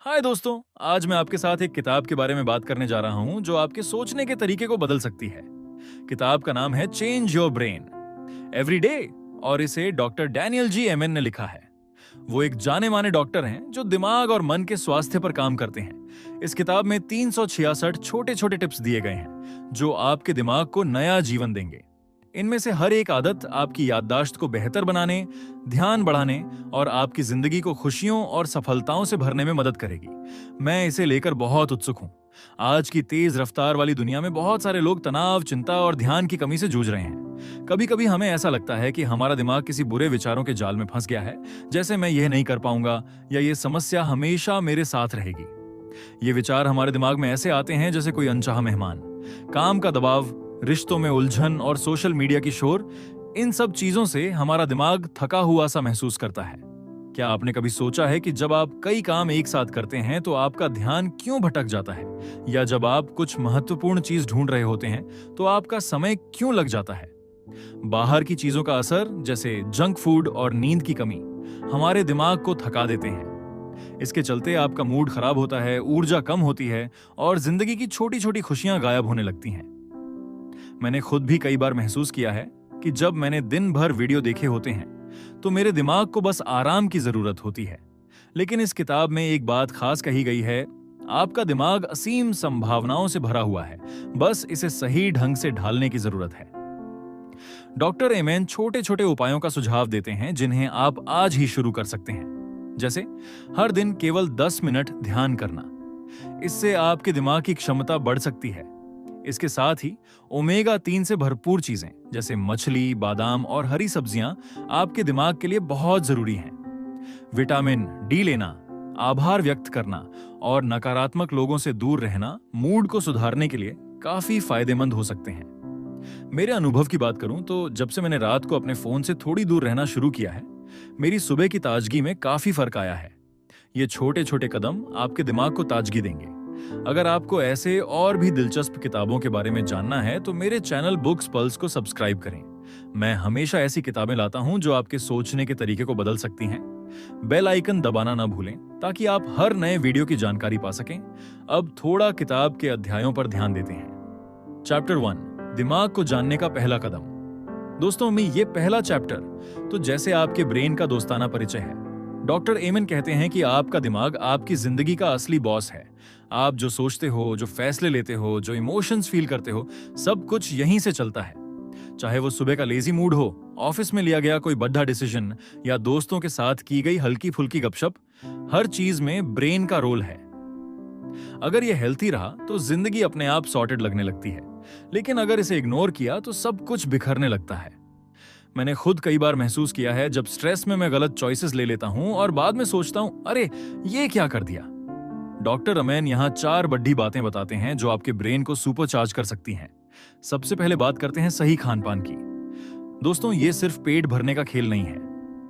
हाय दोस्तों। आज मैं आपके साथ एक किताब के बारे में बात करने जा रहा हूं जो आपके सोचने के तरीके को बदल सकती है। किताब का नाम है change your brain every day और इसे डॉक्टर डैनियल जी एमन ने लिखा है। वो एक जाने माने डॉक्टर हैं जो दिमाग और मन के स्वास्थ्य पर काम करते हैं। इस किताब में 366 छोटे छोटे टिप्स दिए गए हैं जो आपके दिमाग को नया जीवन देंगे। इनमें से हर एक आदत आपकी याददाश्त को बेहतर बनाने, ध्यान बढ़ाने और आपकी जिंदगी को खुशियों और सफलताओं से भरने में मदद करेगी। मैं इसे लेकर बहुत उत्सुक हूं। आज की तेज रफ्तार वाली दुनिया में बहुत सारे लोग तनाव, चिंता और ध्यान की कमी से जूझ रहे हैं। कभी कभी हमें ऐसा लगता है कि हमारा दिमाग किसी बुरे विचारों के जाल में फंस गया है, जैसे मैं यह नहीं कर पाऊंगा या ये समस्या हमेशा मेरे साथ रहेगी। ये विचार हमारे दिमाग में ऐसे आते हैं जैसे कोई अनचाहा मेहमान। काम का दबाव, रिश्तों में उलझन और सोशल मीडिया की शोर, इन सब चीजों से हमारा दिमाग थका हुआ सा महसूस करता है। क्या आपने कभी सोचा है कि जब आप कई काम एक साथ करते हैं तो आपका ध्यान क्यों भटक जाता है, या जब आप कुछ महत्वपूर्ण चीज ढूंढ रहे होते हैं तो आपका समय क्यों लग जाता है? बाहर की चीजों का असर, जैसे जंक फूड और नींद की कमी, हमारे दिमाग को थका देते हैं। इसके चलते आपका मूड खराब होता है, ऊर्जा कम होती है और जिंदगी की छोटी छोटी खुशियां गायब होने लगती हैं। मैंने खुद भी कई बार महसूस किया है कि जब मैंने दिन भर वीडियो देखे होते हैं तो मेरे दिमाग को बस आराम की जरूरत होती है। लेकिन इस किताब में एक बात खास कही गई है, आपका दिमाग असीम संभावनाओं से भरा हुआ है, बस इसे सही ढंग से ढालने की जरूरत है। डॉक्टर एमेन छोटे छोटे उपायों का सुझाव देते हैं जिन्हें आप आज ही शुरू कर सकते हैं। जैसे हर दिन केवल 10 मिनट ध्यान करना। इससे आपके दिमाग की क्षमता बढ़ सकती है। इसके साथ ही ओमेगा 3 से भरपूर चीजें जैसे मछली, बादाम और हरी सब्जियां आपके दिमाग के लिए बहुत जरूरी हैं। विटामिन डी लेना, आभार व्यक्त करना और नकारात्मक लोगों से दूर रहना मूड को सुधारने के लिए काफी फायदेमंद हो सकते हैं। मेरे अनुभव की बात करूं तो जब से मैंने रात को अपने फोन से थोड़ी दूर रहना शुरू किया है, मेरी सुबह की ताजगी में काफी फर्क आया है। ये छोटे छोटे कदम आपके दिमाग को ताजगी देंगे। अगर आपको ऐसे और भी दिलचस्प किताबों के बारे में जानना है तो मेरे चैनल बुक्स पल्स को सब्सक्राइब करें। मैं हमेशा ऐसी किताबें लाता हूं जो आपके सोचने के तरीके को बदल सकती हैं। बेल आइकन दबाना ना भूलें ताकि आप हर नए वीडियो की जानकारी पा सकें। अब थोड़ा किताब के अध्यायों पर ध्यान देते हैं। चैप्टर 1, दिमाग को जानने का पहला कदम। दोस्तों में ये पहला चैप्टर तो जैसे आपके ब्रेन का दोस्ताना परिचय है। डॉक्टर एमन कहते हैं कि आपका दिमाग आपकी जिंदगी का असली बॉस है। आप जो सोचते हो, जो फैसले लेते हो, जो इमोशंस फील करते हो, सब कुछ यहीं से चलता है। चाहे वो सुबह का लेजी मूड हो, ऑफिस में लिया गया कोई बड़ा डिसीजन या दोस्तों के साथ की गई हल्की फुल्की गपशप, हर चीज में ब्रेन का रोल है। अगर ये हेल्थी रहा तो जिंदगी अपने आप सॉर्टेड लगने लगती है, लेकिन अगर इसे इग्नोर किया तो सब कुछ बिखरने लगता है। मैंने खुद कई बार महसूस किया है जब स्ट्रेस में मैं गलत चॉइसेस ले लेता हूं और बाद में सोचता हूं, अरे ये क्या कर दिया। डॉक्टर अमैन यहाँ 4 बड़ी बातें बताते हैं जो आपके ब्रेन को सुपरचार्ज कर सकती हैं। सबसे पहले बात करते हैं सही खान पान की। दोस्तों, ये सिर्फ पेट भरने का खेल नहीं है।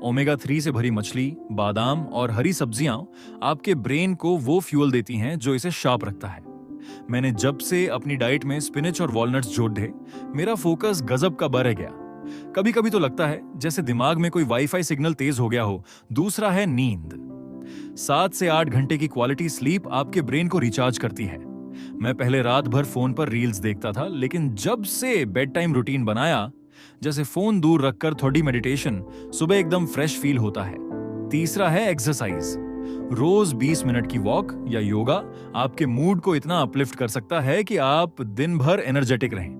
ओमेगा 3 से भरी मछली, बादाम और हरी सब्जियां आपके ब्रेन को वो फ्यूल देती हैं जो इसे शार्प रखता है। मैंने जब से अपनी डाइट में स्पिनच और वॉलनट्स जोड़ दिए, मेरा फोकस गजब का बढ़ गया। कभी कभी तो लगता है जैसे दिमाग में कोई वाईफाई सिग्नल तेज हो गया हो। दूसरा है नींद। 7 से 8 घंटे की क्वालिटी स्लीप आपके ब्रेन को रिचार्ज करती है। मैं पहले रात भर फोन पर रील्स देखता था, लेकिन जब से बेड टाइम रूटीन बनाया, जैसे फोन दूर रखकर थोड़ी मेडिटेशन, सुबह एकदम फ्रेश फील होता है। तीसरा है एक्सरसाइज। रोज 20 मिनट की वॉक या योगा आपके मूड को इतना अपलिफ्ट कर सकता है कि आप दिन भर एनर्जेटिक रहें।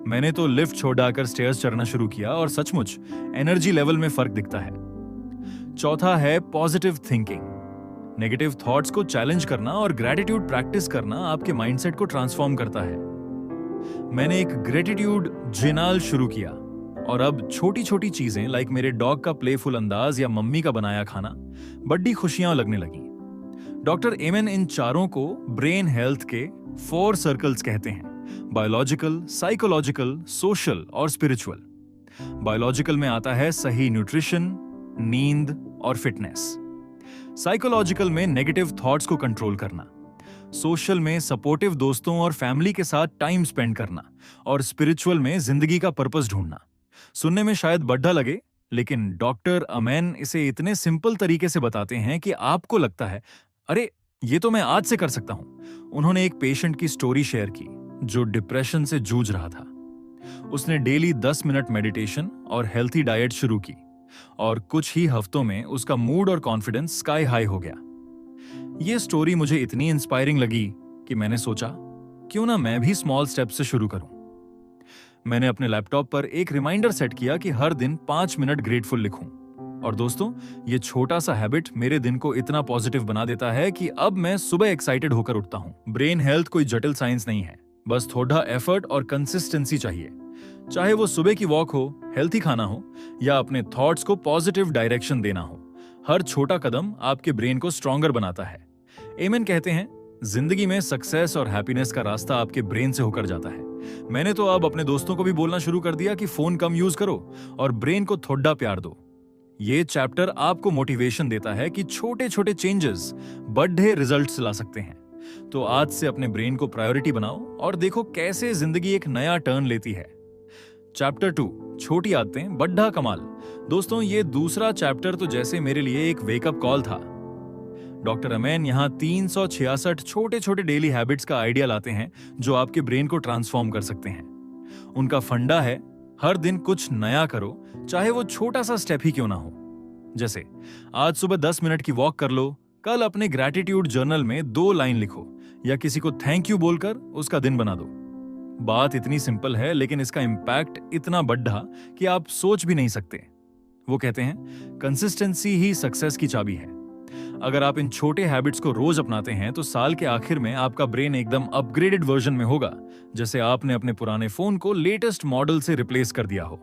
मैंने तो लिफ्ट छोड़कर स्टेयर्स चढ़ना शुरू किया और सचमुच एनर्जी लेवल में फर्क दिखता है। चौथा है पॉजिटिव थिंकिंग। नेगेटिव थॉट्स को चैलेंज करना और ग्रेटिट्यूड प्रैक्टिस करना आपके माइंडसेट को ट्रांसफॉर्म करता है। मैंने एक ग्रेटिट्यूड जिनाल शुरू किया और अब छोटी छोटी चीजें लाइक मेरे डॉग का प्लेफुल अंदाज या मम्मी का बनाया खाना बड़ी खुशियां लगने लगी। डॉक्टर एमन इन चारों को ब्रेन हेल्थ के 4 सर्कल्स कहते हैं: बायोलॉजिकल, साइकोलॉजिकल, सोशल और स्पिरिचुअल। बायोलॉजिकल में आता है सही न्यूट्रिशन, नींद और फिटनेस। साइकोलॉजिकल में नेगेटिव थॉट्स को कंट्रोल करना। सोशल में सपोर्टिव दोस्तों और फैमिली के साथ टाइम स्पेंड करना। और स्पिरिचुअल में जिंदगी का पर्पस ढूंढना। सुनने में शायद बड्ढा लगे, लेकिन डॉक्टर अमैन इसे इतने सिंपल तरीके से बताते हैं कि आपको लगता है, अरे ये तो मैं आज से कर सकता हूं। उन्होंने एक पेशेंट की स्टोरी शेयर की जो डिप्रेशन से जूझ रहा था। उसने डेली 10 मिनट मेडिटेशन और हेल्थी डाइट शुरू की और कुछ ही हफ्तों में उसका मूड और कॉन्फिडेंस स्काई हाई हो गया। ये स्टोरी मुझे इतनी इंस्पायरिंग लगी कि मैंने सोचा क्यों ना मैं भी स्मॉल स्टेप से शुरू करूं। मैंने अपने लैपटॉप पर एक रिमाइंडर सेट किया कि हर दिन 5 मिनट ग्रेटफुल लिखूं। और दोस्तों, ये छोटा सा हैबिट मेरे दिन को इतना पॉजिटिव बना देता है कि अब मैं सुबह एक्साइटेड होकर उठता हूं। ब्रेन हेल्थ कोई जटिल साइंस नहीं है, बस थोड़ा एफर्ट और कंसिस्टेंसी चाहिए। चाहे वो सुबह की वॉक हो, हेल्थी खाना हो या अपने थॉट्स को पॉजिटिव डायरेक्शन देना हो, हर छोटा कदम आपके ब्रेन को स्ट्रॉन्गर बनाता है। एमन कहते हैं, जिंदगी में सक्सेस और हैप्पीनेस का रास्ता आपके ब्रेन से होकर जाता है। मैंने तो अब अपने दोस्तों को भी बोलना शुरू कर दिया कि फोन कम यूज करो और ब्रेन को थोड़ा प्यार दो। ये चैप्टर आपको मोटिवेशन देता है कि छोटे छोटे चेंजेस बड़े रिजल्ट्स ला सकते हैं। तो आज से अपने ब्रेन को प्रायोरिटी बनाओ और देखो कैसे जिंदगी एक नया टर्न लेती है। चैप्टर 2, छोटी आदतें बड़ा कमाल। दोस्तों, ये दूसरा चैप्टर तो जैसे मेरे लिए एक वेकअप कॉल था। डॉक्टर अमैन यहाँ 366 छोटे छोटे डेली हैबिट्स का आइडिया लाते हैं जो आपके ब्रेन को ट्रांसफॉर्म कर सकते हैं। उनका फंडा है, हर दिन कुछ नया करो, चाहे वो छोटा सा स्टेप ही क्यों ना हो। जैसे आज सुबह 10 मिनट की वॉक कर लो, कल अपने ग्रैटिट्यूड जर्नल में 2 लाइन लिखो या किसी को थैंक यू बोलकर उसका दिन बना दो। बात इतनी सिंपल है लेकिन इसका इम्पैक्ट इतना बड़ा कि आप सोच भी नहीं सकते। वो कहते हैं, कंसिस्टेंसी ही सक्सेस की चाबी है। अगर आप इन छोटे हैबिट्स को रोज अपनाते हैं तो साल के आखिर में आपका ब्रेन एकदम अपग्रेडेड वर्जन में होगा, जैसे आपने अपने पुराने फोन को लेटेस्ट मॉडल से रिप्लेस कर दिया हो।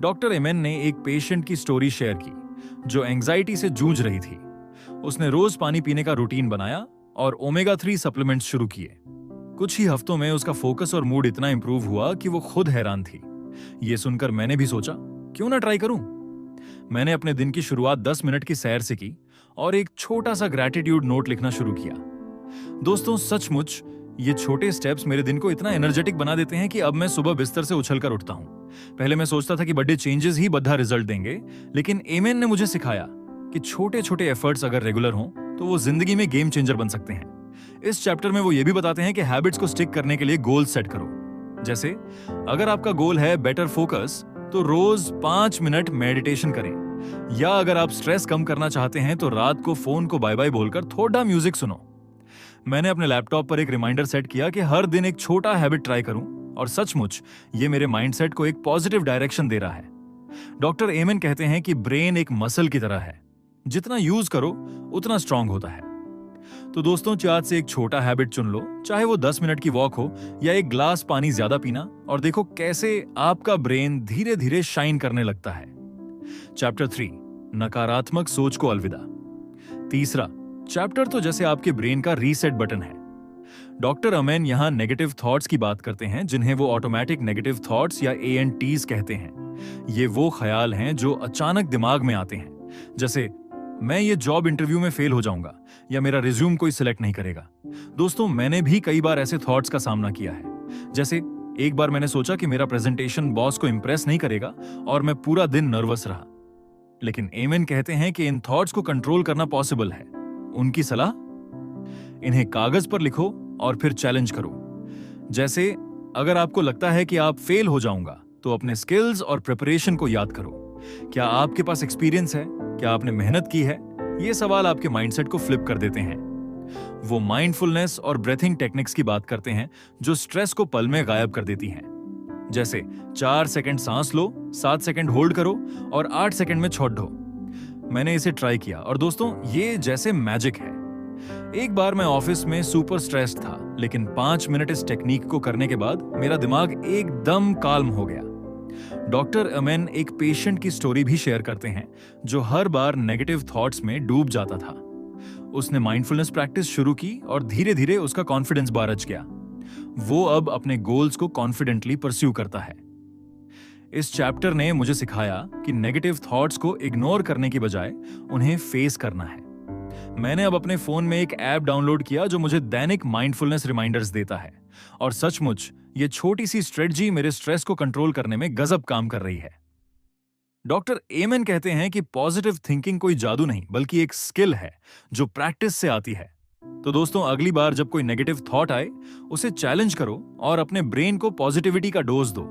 डॉक्टर एमन ने एक पेशेंट की स्टोरी शेयर की जो एंजाइटी से जूझ रही थी। उसने रोज पानी पीने का रूटीन बनाया और ओमेगा 3 सप्लीमेंट्स शुरू किए। कुछ ही हफ्तों में उसका फोकस और मूड इतना इंप्रूव हुआ कि वो खुद हैरान थी। ये सुनकर मैंने भी सोचा क्यों ना ट्राई करूं। मैंने अपने दिन की शुरुआत 10 मिनट की सैर से की और एक छोटा सा ग्रैटिट्यूड नोट लिखना शुरू किया। दोस्तों, सचमुच ये छोटे स्टेप्स मेरे दिन को इतना एनर्जेटिक बना देते हैं कि अब मैं सुबह बिस्तर से उछलकर उठता हूं। पहले मैं सोचता था कि बड़े चेंजेस ही बड़ा रिजल्ट देंगे, लेकिन एमन ने मुझे सिखाया कि छोटे छोटे एफर्ट्स अगर रेगुलर हों तो वो जिंदगी में गेम चेंजर बन सकते हैं। इस चैप्टर में वो ये भी बताते हैं कि हैबिट्स को स्टिक करने के लिए गोल सेट करो। जैसे अगर आपका गोल है बेटर फोकस तो रोज 5 मिनट मेडिटेशन करें, या अगर आप स्ट्रेस कम करना चाहते हैं तो रात को फोन को बाय बाय बोलकर थोड़ा म्यूजिक सुनो। मैंने अपने लैपटॉप पर एक रिमाइंडर सेट किया कि हर दिन एक छोटा हैबिट ट्राई करूं और सचमुच ये मेरे माइंडसेट को एक पॉजिटिव डायरेक्शन दे रहा है। डॉक्टर एमन कहते हैं कि ब्रेन एक मसल की तरह है, जितना यूज करो उतना स्ट्रांग होता है। तो दोस्तों, आज से एक छोटा हैबिट चुन लो, चाहे वो 10 मिनट की वॉक हो या एक ग्लास पानी ज्यादा पीना, और देखो कैसे आपका ब्रेन धीरे धीरे शाइन करने लगता है। चैप्टर 3, नकारात्मक सोच को अलविदा। तीसरा चैप्टर तो जैसे आपके ब्रेन का रीसेट बटन है। डॉक्टर अमैन यहाँ नेगेटिव थॉट्स की बात करते हैं, जिन्हें वो ऑटोमेटिक नेगेटिव थॉट्स या ANTs कहते हैं। ये वो ख्याल हैं जो अचानक दिमाग में आते हैं, जैसे मैं ये जॉब इंटरव्यू में फेल हो जाऊंगा या मेरा रिज्यूम कोई सिलेक्ट नहीं करेगा। दोस्तों, मैंने भी कई बार ऐसे थॉट्स का सामना किया है। जैसे एक बार मैंने सोचा कि मेरा प्रेजेंटेशन बॉस को इंप्रेस नहीं करेगा और मैं पूरा दिन नर्वस रहा। लेकिन एमन कहते हैं कि इन थॉट्स को कंट्रोल करना पॉसिबल है। उनकी सलाह, इन्हें कागज पर लिखो और फिर चैलेंज करो। जैसे अगर आपको लगता है कि आप फेल हो जाऊंगा तो अपने स्किल्स और प्रिपरेशन को याद करो। क्या आपके पास एक्सपीरियंस है? क्या आपने मेहनत की है? ये सवाल आपके माइंडसेट को फ्लिप कर देते हैं। वो माइंडफुलनेस और ब्रेथिंग टेक्निक्स की बात करते हैं जो स्ट्रेस को पल में गायब कर देती हैं। जैसे 4 सेकंड सांस लो, 7 सेकंड होल्ड करो और 8 सेकंड में छोड़ दो। मैंने इसे ट्राई किया और दोस्तों, ये जैसे मैजिक है। एक बार मैं ऑफिस में सुपर स्ट्रेस्ड था, लेकिन 5 मिनट इस टेक्निक को करने के बाद मेरा दिमाग एकदम काल्म हो गया। डॉक्टर अमैन एक पेशेंट की स्टोरी भी शेयर करते हैं जो हर बार नेगेटिव थॉट्स में डूब जाता था। उसने माइंडफुलनेस प्रैक्टिस शुरू की और धीरे धीरे उसका कॉन्फिडेंस बारज गया। वो अब अपने गोल्स को कॉन्फिडेंटली परस्यू करता है। इस चैप्टर ने मुझे सिखाया कि नेगेटिव थॉट्स को इग्नोर करने की बजाय उन्हें फेस करना है। मैंने अब अपने फोन में एक ऐप डाउनलोड किया जो मुझे दैनिक माइंडफुलनेस रिमाइंडर्स देता है, और सचमुच ये छोटी सी स्ट्रेटजी मेरे स्ट्रेस को कंट्रोल करने में गजब काम कर रही है। डॉक्टर एमन कहते हैं कि पॉजिटिव थिंकिंग कोई जादू नहीं बल्कि एक स्किल है जो प्रैक्टिस से आती है। तो दोस्तों, अगली बार जब कोई नेगेटिव थॉट आए, उसे चैलेंज करो और अपने ब्रेन को पॉजिटिविटी का डोज दो।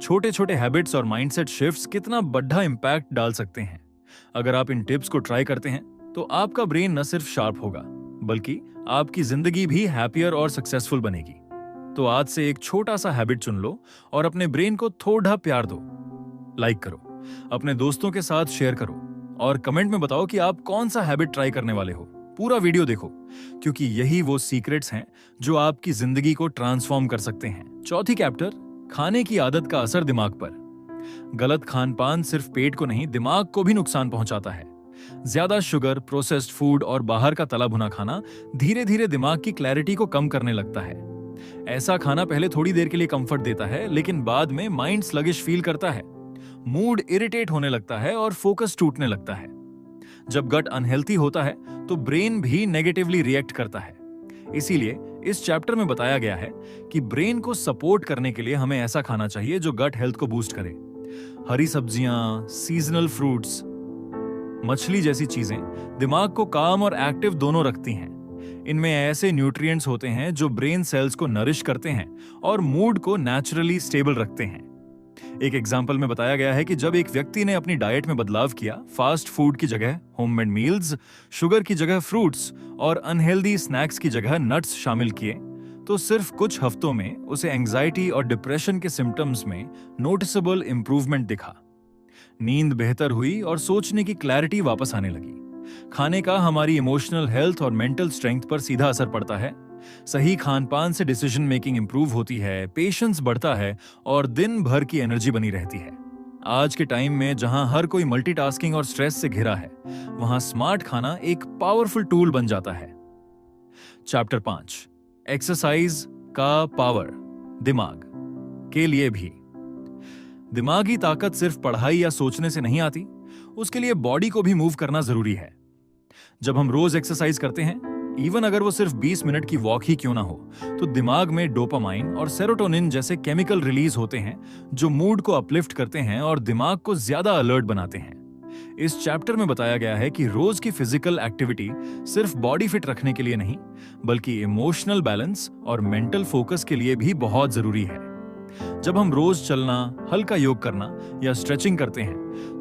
छोटे छोटे हैबिट्स और माइंडसेट शिफ्ट्स कितना बड़ा इंपैक्ट डाल सकते हैं। अगर आप इन टिप्स को ट्राई करते हैं तो आपका ब्रेन न सिर्फ शार्प होगा, बल्कि आपकी जिंदगी भी हैप्पियर और सक्सेसफुल बनेगी। तो आज से एक छोटा सा हैबिट चुन लो और अपने ब्रेन को थोड़ा प्यार दो। लाइक करो, अपने दोस्तों के साथ शेयर करो और कमेंट में बताओ कि आप कौन सा हैबिट ट्राई करने वाले हो। पूरा वीडियो देखो, क्योंकि यही वो सीक्रेट्स हैं जो आपकी जिंदगी को ट्रांसफॉर्म कर सकते हैं। चौथी चैप्टर, खाने की आदत का असर दिमाग पर। गलत खान-पान सिर्फ पेट को नहीं, दिमाग को भी नुकसान पहुंचाता है। ज्यादा शुगर, प्रोसेस्ड फूड और बाहर का तला भुना खाना धीरे धीरे दिमाग की क्लैरिटी को कम करने लगता है। ऐसा खाना पहले थोड़ी देर के लिए कंफर्ट देता है, लेकिन बाद में माइंड स्लगिश फील करता है, मूड इरिटेट होने लगता है और फोकस टूटने लगता है। जब गट अनहेल्थी होता है तो ब्रेन भी नेगेटिवली रिएक्ट करता है। इसीलिए इस चैप्टर में बताया गया है कि ब्रेन को सपोर्ट करने के लिए हमें ऐसा खाना चाहिए जो गट हेल्थ को बूस्ट करे। हरी सब्जियां, सीजनल फ्रूट्स, मछली जैसी चीजें दिमाग को काम और एक्टिव दोनों रखती हैं। इनमें ऐसे न्यूट्रिएंट्स होते हैं जो ब्रेन सेल्स को नरिश करते हैं और मूड को नेचुरली स्टेबल रखते हैं। एक एग्जाम्पल में बताया गया है कि जब एक व्यक्ति ने अपनी डाइट में बदलाव किया, फास्ट फूड की जगह होममेड मील्स, शुगर की जगह फ्रूट्स और अनहेल्दी स्नैक्स की जगह नट्स शामिल किए, तो सिर्फ कुछ हफ्तों में उसे एंजाइटी और डिप्रेशन के सिम्टम्स में नोटिसेबल इंप्रूवमेंट दिखा। नींद बेहतर हुई और सोचने की क्लैरिटी वापस आने लगी। खाने का हमारी इमोशनल हेल्थ और मेंटल स्ट्रेंथ पर सीधा असर पड़ता है। सही खान-पान से डिसीजन मेकिंग इंप्रूव होती है, पेशेंस बढ़ता है और दिन भर की एनर्जी बनी रहती है। आज के टाइम में जहां हर कोई मल्टीटास्किंग और स्ट्रेस से घिरा है, वहां स्मार्ट खाना एक पावरफुल टूल बन जाता है। चैप्टर 5, एक्सरसाइज का पावर, दिमाग के लिए भी। दिमागी ताकत सिर्फ पढ़ाई या सोचने से नहीं आती, उसके लिए बॉडी को भी मूव करना जरूरी है। जब हम रोज एक्सरसाइज करते हैं, इवन अगर वो सिर्फ 20 मिनट की वॉक ही क्यों ना हो, तो दिमाग में डोपामाइन और सेरोटोनिन जैसे केमिकल रिलीज होते हैं जो मूड को अपलिफ्ट करते हैं और दिमाग को ज्यादा अलर्ट बनाते हैं। इस चैप्टर में बताया गया है कि रोज की फिजिकल एक्टिविटी सिर्फ बॉडी फिट रखने के लिए नहीं, बल्कि इमोशनल बैलेंस और मेंटल फोकस के लिए भी बहुत जरूरी है। जब हम रोज चलना, हल्का योग करना या स्ट्रेचिंग करते हैं,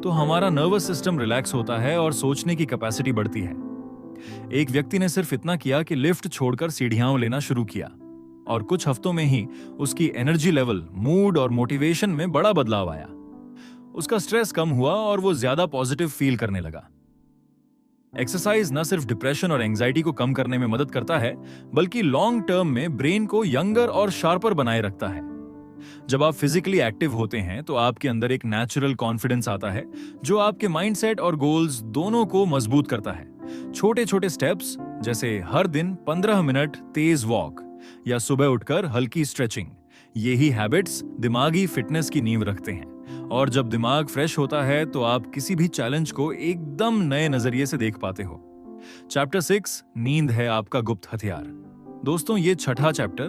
तो हमारा नर्वस सिस्टम रिलैक्स होता है और सोचने की कैपेसिटी बढ़ती है। एक व्यक्ति ने सिर्फ इतना किया कि लिफ्ट छोड़कर सीढ़ियां लेना शुरू किया और कुछ हफ्तों में ही उसकी एनर्जी लेवल, मूड और मोटिवेशन में बड़ा बदलाव आया। उसका स्ट्रेस कम हुआ और वो ज्यादा पॉजिटिव फील करने लगा। एक्सरसाइज न सिर्फ डिप्रेशन और एंजाइटी को कम करने में मदद करता है, बल्कि लॉन्ग टर्म में ब्रेन को यंगर और शार्पर बनाए रखता है। जब आप फिजिकली एक्टिव होते हैं तो आपके अंदर एक नेचुरल कॉन्फिडेंस आता है जो आपके माइंडसेट और गोल्स दोनों को मजबूत करता है। छोटे छोटे स्टेप्स जैसे हर दिन 15 मिनट तेज वॉक या सुबह उठकर हल्की स्ट्रेचिंग, यही हैबिट्स दिमागी फिटनेस की नींव रखते हैं। और जब दिमाग फ्रेश होता है तो आप किसी भी चैलेंज को एकदम नए नजरिए से देख पाते हो। चैप्टर 6, नींद है आपका गुप्त हथियार। दोस्तों, ये छठा चैप्टर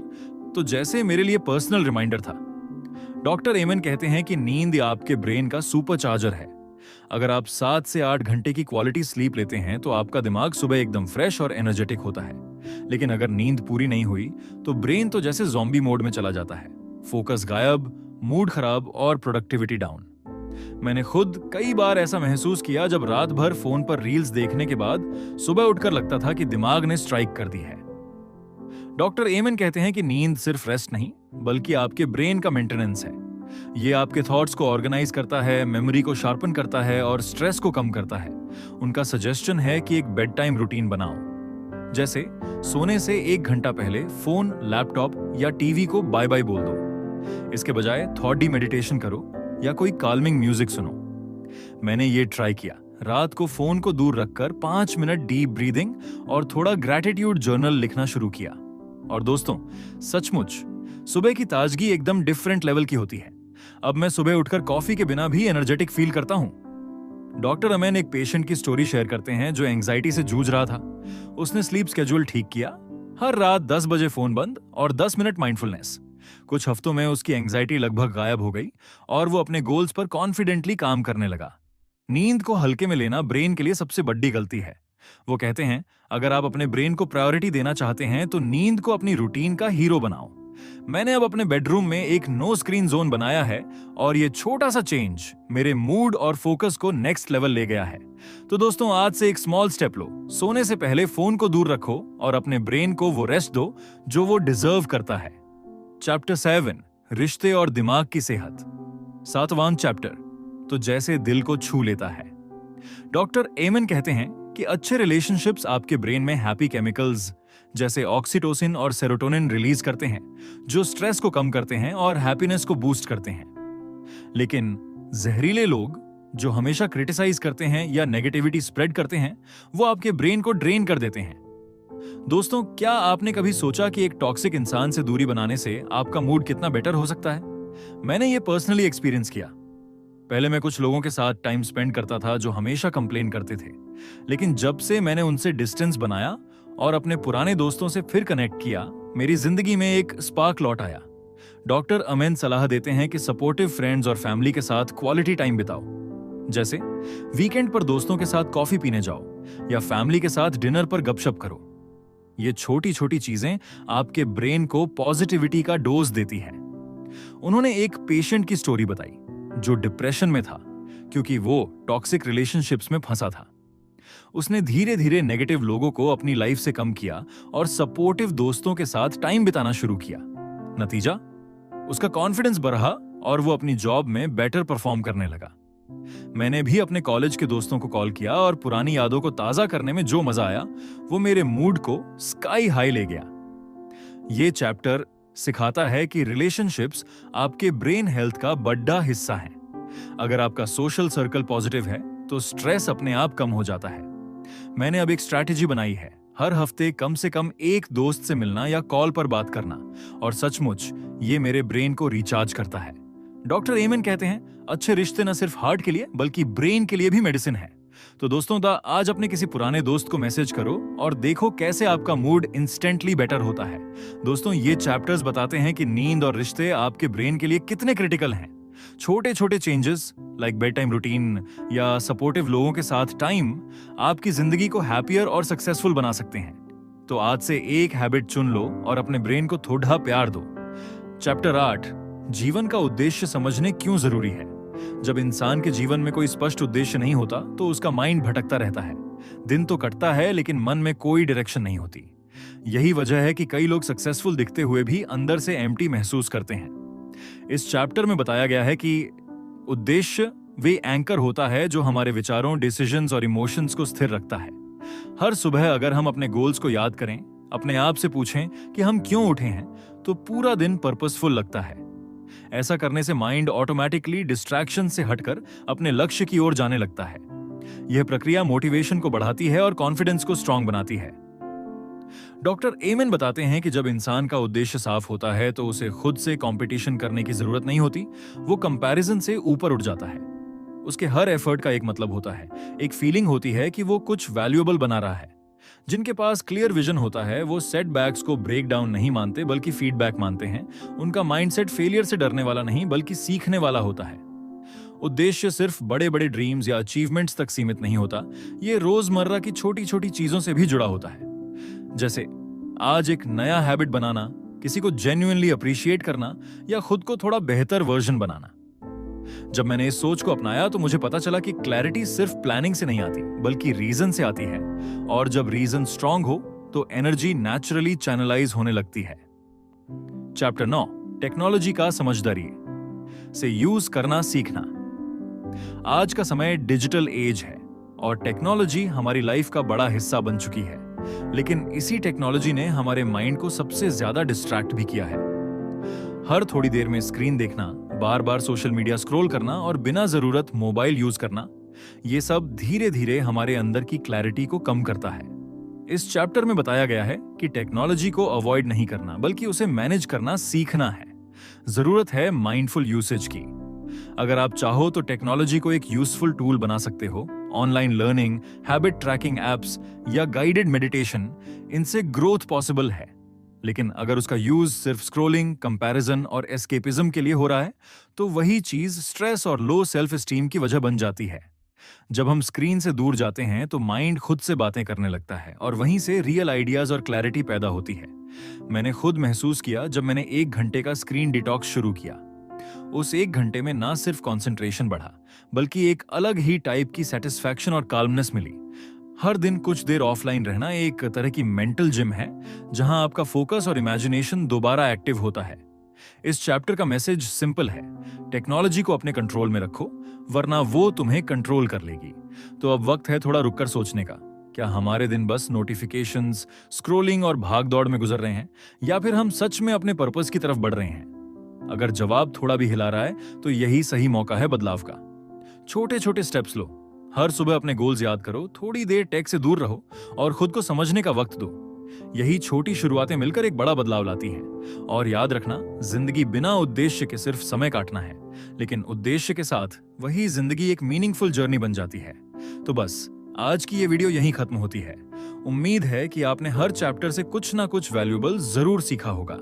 तो जैसे मेरे लिए पर्सनल रिमाइंडर था। डॉक्टर एमन कहते हैं कि नींद आपके ब्रेन का सुपर चार्जर है। अगर आप 7 से 8 घंटे की क्वालिटी स्लीप लेते हैं तो आपका दिमाग सुबह एकदम फ्रेश और एनर्जेटिक होता है। लेकिन अगर नींद पूरी नहीं हुई तो ब्रेन तो जैसे ज़ॉम्बी मोड में चला जाता है। फोकस गायब, मूड खराब और प्रोडक्टिविटी डाउन। मैंने खुद कई बार ऐसा महसूस किया जब रात भर फोन पर रील्स देखने के बाद सुबह उठकर लगता था कि दिमाग ने स्ट्राइक कर दी है। डॉक्टर एमन कहते हैं कि नींद सिर्फ रेस्ट नहीं, बल्कि आपके ब्रेन का मेंटेनेंस है। ये आपके थॉट्स को ऑर्गेनाइज करता है, मेमोरी को शार्पन करता है और स्ट्रेस को कम करता है। उनका सजेशन है कि एक बेड टाइम रूटीन बनाओ, जैसे सोने से 1 घंटा पहले फोन, लैपटॉप या टीवी को बाय बाय बोल दो। इसके बजाय थॉट मेडिटेशन करो या कोई काल्मिंग म्यूजिक सुनो। मैंने ये ट्राई किया। रात को फोन को दूर रखकर 5 मिनट डीप ब्रीदिंग और थोड़ा ग्रैटिट्यूड जर्नल लिखना शुरू किया। और दोस्तों, सचमुच सुबह की ताजगी एकदम डिफरेंट लेवल की होती है। अब मैं सुबह उठकर कॉफी के बिना भी एनर्जेटिक फील करता हूं। डॉक्टर अमैन एक पेशेंट की स्टोरी शेयर करते हैं जो एंजाइटी से जूझ रहा था। उसने स्लीप स्केड्यूल ठीक किया, हर रात 10 बजे फोन बंद और 10 मिनट माइंडफुलनेस। कुछ हफ्तों में उसकी एंजाइटी लगभग गायब हो गई और वो अपने गोल्स पर कॉन्फिडेंटली काम करने लगा। नींद को हल्के में लेना ब्रेन के लिए सबसे बड़ी गलती है। वो कहते हैं, अगर आप अपने ब्रेन को प्रायोरिटी देना चाहते हैं तो नींद को अपनी रूटीन का हीरो बनाओ। मैंने अब अपने बेडरूम में एक नो स्क्रीन जोन बनाया है और ये छोटा सा चेंज मेरे मूड और फोकस को नेक्स्ट लेवल ले गया है। तो दोस्तों, आज से एक स्मॉल स्टेप लो। सोने से पहले फोन को दूर रखो और अपने ब्रेन को वो रेस्ट दो जो वो डिजर्व करता है। चैप्टर 7, रिश्ते और दिमाग की सेहत। 7वां चैप्टर, तो जैसे दिल को छू लेता है। डॉक्टर एमन कहते हैं कि अच्छे रिलेशनशिप्स आपके ब्रेन में हैप्पी केमिकल्स जैसे ऑक्सीटोसिन और सेरोटोनिन रिलीज करते हैं, जो स्ट्रेस को कम करते हैं और हैप्पीनेस को बूस्ट करते हैं। लेकिन जहरीले लोग जो हमेशा क्रिटिसाइज करते हैं या नेगेटिविटी स्प्रेड करते हैं, वो आपके ब्रेन को ड्रेन कर देते हैं। दोस्तों, क्या आपने कभी सोचा कि एक टॉक्सिक इंसान से दूरी बनाने से आपका मूड कितना बेटर हो सकता है? मैंने ये पर्सनली एक्सपीरियंस किया। पहले मैं कुछ लोगों के साथ टाइम स्पेंड करता था जो हमेशा कंप्लेन करते थे, लेकिन जब से मैंने उनसे डिस्टेंस बनाया और अपने पुराने दोस्तों से फिर कनेक्ट किया, मेरी जिंदगी में एक स्पार्क लौट आया। डॉक्टर अमेन सलाह देते हैं कि सपोर्टिव फ्रेंड्स और फैमिली के साथ क्वालिटी टाइम बिताओ, जैसे वीकेंड पर दोस्तों के साथ कॉफी पीने जाओ या फैमिली के साथ डिनर पर गपशप करो। ये छोटी छोटी चीजें आपके ब्रेन को पॉजिटिविटी का डोज देती हैं। उन्होंने एक पेशेंट की स्टोरी बताई जो डिप्रेशन में था क्योंकि वो टॉक्सिक रिलेशनशिप्स में फंसा था। उसने धीरे धीरे नेगेटिव लोगों को अपनी लाइफ से कम किया और सपोर्टिव दोस्तों के साथ टाइम बिताना शुरू किया। नतीजा, उसका कॉन्फिडेंस बढ़ा और वो अपनी जॉब में बेटर परफॉर्म करने लगा। मैंने भी अपने कॉलेज के दोस्तों को कॉल किया और पुरानी यादों को ताजा करने में जो मजा आया वो मेरे मूड को स्काई हाई ले गया। ये चैप्टर सिखाता है कि रिलेशनशिप्स आपके ब्रेन हेल्थ का बड़ा हिस्सा है। अगर आपका सोशल सर्कल पॉजिटिव है तो स्ट्रेस अपने आप कम हो जाता है। मैंने अब एक स्ट्रैटेजी बनाई है, हर हफ्ते कम से कम एक दोस्त से मिलना या कॉल पर बात करना, और सचमुच ये मेरे ब्रेन को रिचार्ज करता है। डॉक्टर एमन कहते हैं, अच्छे रिश्ते न सिर्फ हार्ट के लिए बल्कि ब्रेन के लिए भी मेडिसिन है। तो दोस्तों, आज अपने किसी पुराने दोस्त को मैसेज करो और देखो कैसे आपका मूड इंस्टेंटली बेटर होता है। दोस्तों, ये चैप्टर्स बताते हैं कि नींद और रिश्ते आपके ब्रेन के लिए कितने क्रिटिकल हैं। छोटे छोटे changes like bed time routine या सपोर्टिव लोगों के साथ टाइम आपकी जिंदगी को हैप्पियर और सक्सेसफुल बना सकते हैं। तो आज से एक हैबिट चुन लो और अपने ब्रेन को थोड़ा प्यार दो। चैप्टर 8, जीवन का उद्देश्य समझने क्यों जरूरी है। जब इंसान के जीवन में कोई स्पष्ट उद्देश्य नहीं होता तो उसका माइंड भटकता रहता है। दिन तो कटता है लेकिन मन में कोई डायरेक्शन नहीं होती। यही वजह है कि कई लोग सक्सेसफुल दिखते हुए भी अंदर से एम्प्टी महसूस करते हैं। इस चैप्टर में बताया गया है कि उद्देश्य वे एंकर होता है जो हमारे विचारों, डिसीजंस और इमोशंस को स्थिर रखता है। हर सुबह अगर हम अपने गोल्स को याद करें, अपने आप से पूछें कि हम क्यों उठे हैं, तो पूरा दिन पर्पसफुल लगता है। ऐसा करने से माइंड ऑटोमेटिकली डिस्ट्रैक्शन से हटकर अपने लक्ष्य की ओर जाने लगता है। यह प्रक्रिया मोटिवेशन को बढ़ाती है और कॉन्फिडेंस को स्ट्रांग बनाती है। डॉक्टर एमन बताते हैं कि जब इंसान का उद्देश्य साफ होता है तो उसे खुद से कंपटीशन करने की जरूरत नहीं होती। वो कंपैरिजन से ऊपर उठ जाता है। उसके हर एफर्ट का एक मतलब होता है, एक फीलिंग होती है कि वो कुछ वैल्यूएबल बना रहा है। जिनके पास क्लियर विजन होता है वो सेटबैक्स को ब्रेक डाउन नहीं मानते बल्कि फीडबैक मानते हैं। उनका माइंडसेट फेलियर से डरने वाला नहीं बल्कि सीखने वाला होता है। उद्देश्य सिर्फ बड़े बड़े ड्रीम्स या अचीवमेंट्स तक सीमित नहीं होता, ये रोजमर्रा की छोटी छोटी चीजों से भी जुड़ा होता है। जैसे आज एक नया हैबिट बनाना, किसी को जेन्युइनली अप्रिशिएट करना या खुद को थोड़ा बेहतर वर्जन बनाना। जब मैंने इस सोच को अपनाया तो मुझे पता चला कि क्लैरिटी सिर्फ प्लानिंग से नहीं आती बल्कि रीजन से आती है, और जब रीजन स्ट्रांग हो तो एनर्जी नेचुरली चैनलाइज होने लगती है। चैप्टर 9, टेक्नोलॉजी का समझदारी से यूज करना सीखना। आज का समय डिजिटल एज है और टेक्नोलॉजी हमारी लाइफ का बड़ा हिस्सा बन चुकी है, लेकिन इसी टेक्नोलॉजी ने हमारे माइंड को सबसे ज्यादा डिस्ट्रैक्ट भी किया है। हर थोड़ी देर में स्क्रीन देखना, बार बार सोशल मीडिया स्क्रॉल करना और बिना जरूरत मोबाइल यूज करना, ये सब धीरे धीरे हमारे अंदर की क्लैरिटी को कम करता है। इस चैप्टर में बताया गया है कि टेक्नोलॉजी को अवॉइड नहीं करना बल्कि उसे मैनेज करना सीखना है। जरूरत है माइंडफुल यूसेज की। अगर आप चाहो तो टेक्नोलॉजी को एक यूजफुल टूल बना सकते हो। Online learning, habit tracking apps या गाइडेड मेडिटेशन, इनसे ग्रोथ पॉसिबल है। लेकिन अगर उसका यूज सिर्फ स्क्रॉलिंग, कंपैरिजन और एस्केपिज्म के लिए हो रहा है तो वही चीज स्ट्रेस और लो सेल्फ एस्टीम की वजह बन जाती है। जब हम स्क्रीन से दूर जाते हैं तो माइंड खुद से बातें करने लगता है और वहीं से रियल आइडियाज और क्लैरिटी पैदा होती है। मैंने खुद महसूस किया जब मैंने 1 घंटे का स्क्रीन डिटॉक्स शुरू किया। उस 1 घंटे में ना सिर्फ कंसंट्रेशन बढ़ा, बल्कि एक अलग ही टाइप की सेटिस्फैक्शन और काल्मनेस मिली। हर दिन कुछ देर ऑफलाइन रहना एक तरह की मेंटल जिम है, जहां आपका फोकस और इमेजिनेशन दोबारा एक्टिव होता है। इस चैप्टर का मैसेज सिंपल है, टेक्नोलॉजी को अपने कंट्रोल में रखो, वरना वो तुम्हें कंट्रोल कर लेगी। तो अब वक्त है थोड़ा रुककर सोचने का, क्या हमारे दिन बस नोटिफिकेशंस, स्क्रोलिंग और भाग-दौड़ में गुजर रहे हैं, या फिर हम सच में अपने पर्पस की तरफ बढ़ रहे हैं? अगर जवाब थोड़ा भी हिला रहा है, तो यही सही मौका है बदलाव का। छोटे छोटे स्टेप्स लो, हर सुबह अपने गोल्स याद करो, थोड़ी देर टेक से दूर रहो और खुद को समझने का वक्त दो। यही छोटी शुरुआतें मिलकर एक बड़ा बदलाव लाती हैं। और याद रखना, जिंदगी बिना उद्देश्य के सिर्फ समय काटना है, लेकिन उद्देश्य के साथ वही जिंदगी एक मीनिंगफुल जर्नी बन जाती है। तो बस आज की ये वीडियो यहीं खत्म होती है। उम्मीद है कि आपने हर चैप्टर से कुछ ना कुछ वैल्यूएबल जरूर सीखा होगा।